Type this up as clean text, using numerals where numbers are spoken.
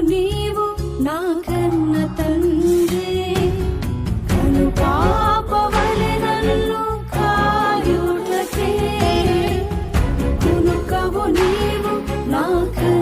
నీవు నా కన్న తండ్రి, కను పాపవలె నన్ను కాయుటకే కునుకవు నీవు నా కన్న